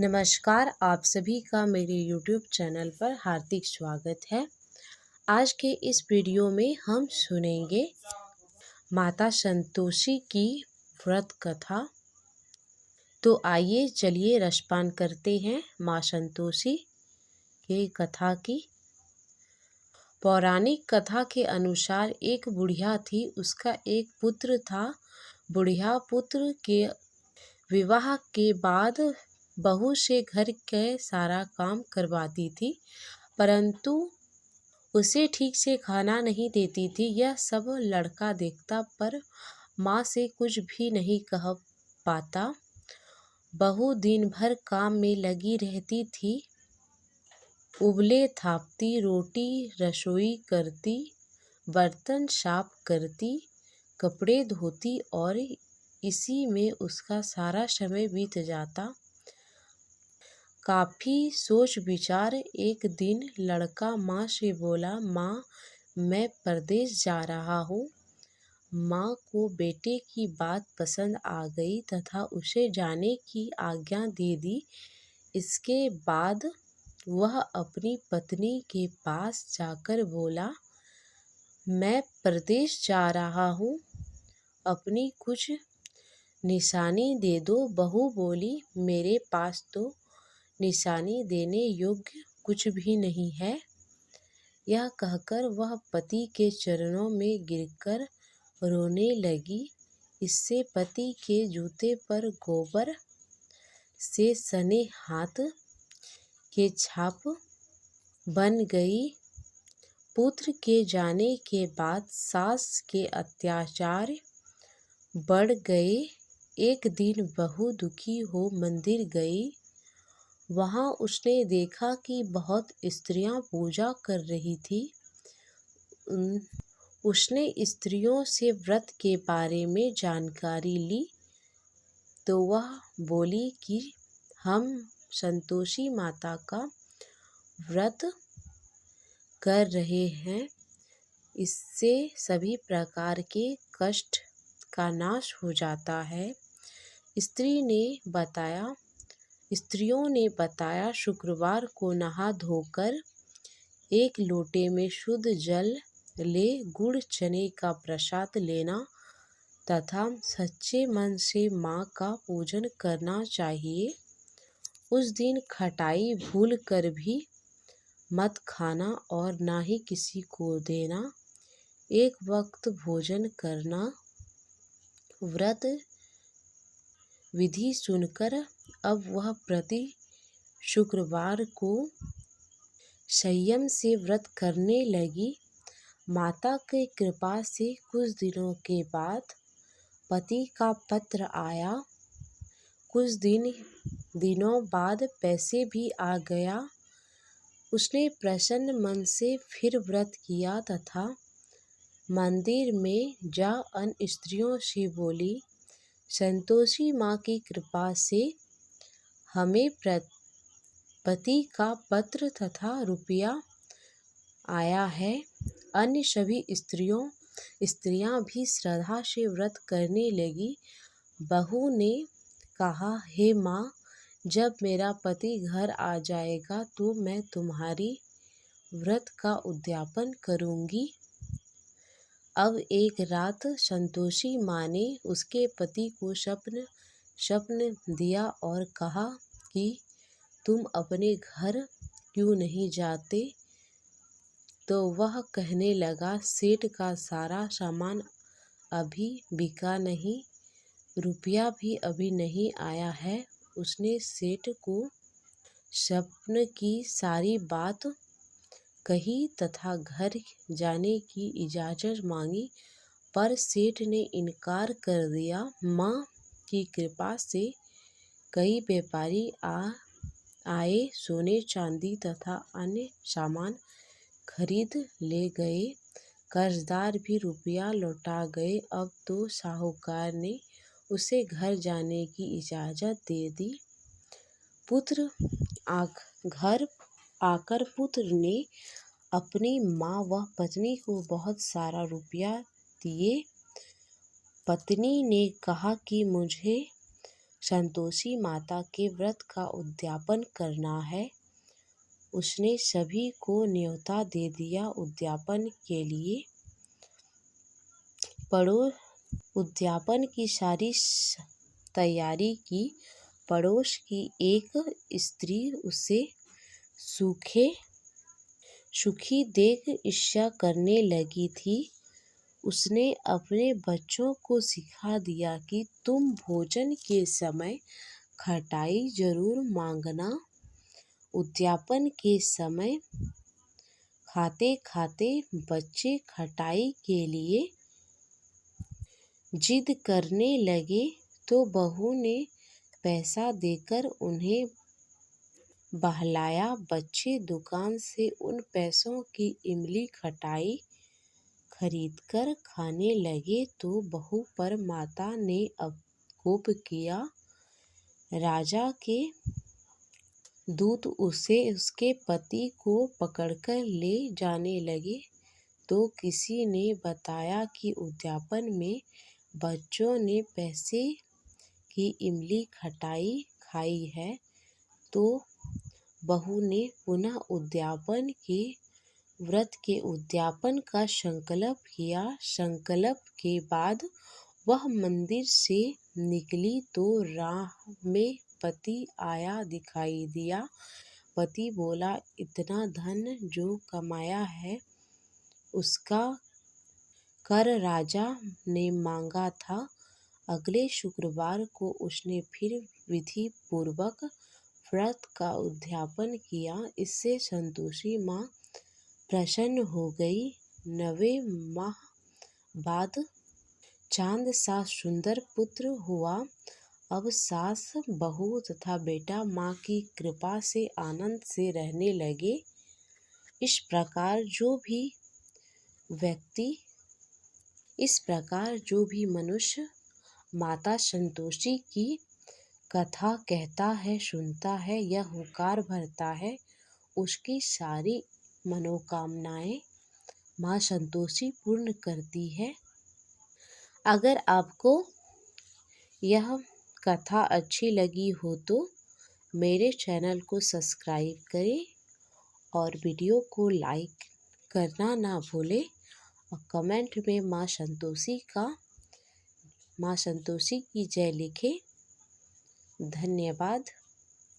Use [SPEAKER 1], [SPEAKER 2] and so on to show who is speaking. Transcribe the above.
[SPEAKER 1] नमस्कार, आप सभी का मेरे YouTube चैनल पर हार्दिक स्वागत है। आज के इस वीडियो में हम सुनेंगे माता संतोषी की व्रत कथा। तो आइए चलिए रसपान करते हैं माँ संतोषी के कथा की। पौराणिक कथा के अनुसार एक बुढ़िया थी, उसका एक पुत्र था। बुढ़िया पुत्र के विवाह के बाद बहू से घर के सारा काम करवाती थी, परंतु उसे ठीक से खाना नहीं देती थी। यह सब लड़का देखता पर माँ से कुछ भी नहीं कह पाता। बहू दिन भर काम में लगी रहती थी, उबले थापती, रोटी रसोई करती, बर्तन साफ करती, कपड़े धोती और इसी में उसका सारा समय बीत जाता। काफ़ी सोच विचार एक दिन लड़का माँ से बोला, माँ मैं परदेश जा रहा हूँ। माँ को बेटे की बात पसंद आ गई तथा उसे जाने की आज्ञा दे दी। इसके बाद वह अपनी पत्नी के पास जाकर बोला, मैं परदेश जा रहा हूँ, अपनी कुछ निशानी दे दो। बहू बोली, मेरे पास तो निशानी देने योग्य कुछ भी नहीं है। यह कहकर वह पति के चरणों में गिरकर रोने लगी। इससे पति के जूते पर गोबर से सने हाथ के छाप बन गई। पुत्र के जाने के बाद सास के अत्याचार बढ़ गए। एक दिन बहू दुखी हो मंदिर गई। वहाँ उसने देखा कि बहुत स्त्रियां पूजा कर रही थी। उसने स्त्रियों से व्रत के बारे में जानकारी ली तो वह बोली कि हम संतोषी माता का व्रत कर रहे हैं, इससे सभी प्रकार के कष्ट का नाश हो जाता है। स्त्रियों ने बताया शुक्रवार को नहा धोकर एक लोटे में शुद्ध जल ले गुड़ चने का प्रसाद लेना तथा सच्चे मन से माँ का पूजन करना चाहिए। उस दिन खटाई भूल कर भी मत खाना और ना ही किसी को देना। एक वक्त भोजन करना। व्रत विधि सुनकर अब वह प्रति शुक्रवार को संयम से व्रत करने लगी। माता की कृपा से कुछ दिनों के बाद पति का पत्र आया। कुछ दिनों बाद पैसे भी आ गया। उसने प्रसन्न मन से फिर व्रत किया तथा मंदिर में जा अन्य स्त्रियों से बोली, संतोषी माँ की कृपा से हमें पति का पत्र तथा रुपया आया है। अन्य सभी स्त्रियां भी श्रद्धा से व्रत करने लगी। बहू ने कहा, हे माँ, जब मेरा पति घर आ जाएगा तो मैं तुम्हारी व्रत का उद्यापन करूँगी। अब एक रात संतोषी माँ ने उसके पति को स्वप्न दिया और कहा कि तुम अपने घर क्यों नहीं जाते? तो वह कहने लगा, सेठ का सारा सामान अभी बिका नहीं, रुपया भी अभी नहीं आया है। उसने सेठ को स्वप्न की सारी बात कही तथा घर जाने की इजाज़त मांगी, पर सेठ ने इनकार कर दिया। माँ की कृपा से कई व्यापारी आए, सोने चांदी तथा अन्य सामान खरीद ले गए। कर्जदार भी रुपया लौटा गए। अब तो साहूकार ने उसे घर जाने की इजाज़त दे दी। घर आकर पुत्र ने अपनी माँ व पत्नी को बहुत सारा रुपया दिए। पत्नी ने कहा कि मुझे संतोषी माता के व्रत का उद्यापन करना है। उसने सभी को न्योता दे दिया उद्यापन के लिए। उद्यापन की सारी तैयारी की। पड़ोस की एक स्त्री उसे सुखी देख ईर्ष्या करने लगी थी। उसने अपने बच्चों को सिखा दिया कि तुम भोजन के समय खटाई जरूर मांगना। उद्यापन के समय खाते खाते बच्चे खटाई के लिए जिद करने लगे तो बहू ने पैसा देकर उन्हें बहलाया। बच्चे दुकान से उन पैसों की इमली खटाई खरीदकर खाने लगे तो बहू पर माता ने अब कोप किया। राजा के दूत उसके पति को पकड़कर ले जाने लगे तो किसी ने बताया कि उद्यापन में बच्चों ने पैसे की इमली खटाई खाई है। तो बहू ने पुनः उद्यापन के व्रत के उद्यापन का संकल्प किया। संकल्प के बाद वह मंदिर से निकली तो राह में पति आया दिखाई दिया। पति बोला, इतना धन जो कमाया है उसका कर राजा ने मांगा था। अगले शुक्रवार को उसने फिर विधि पूर्वक व्रत का उद्यापन किया। इससे संतोषी माँ प्रसन्न हो गई। 9वें माह बाद चांद सा सुंदर पुत्र हुआ। अब सास, बहू तथा बेटा माँ की कृपा से आनंद से रहने लगे। इस प्रकार जो भी मनुष्य माता संतोषी की कथा कहता है, सुनता है या हुंकार भरता है, उसकी सारी मनोकामनाएं माँ संतोषी पूर्ण करती है। अगर आपको यह कथा अच्छी लगी हो तो मेरे चैनल को सब्सक्राइब करें और वीडियो को लाइक करना ना भूलें और कमेंट में माँ संतोषी की जय लिखें। धन्यवाद।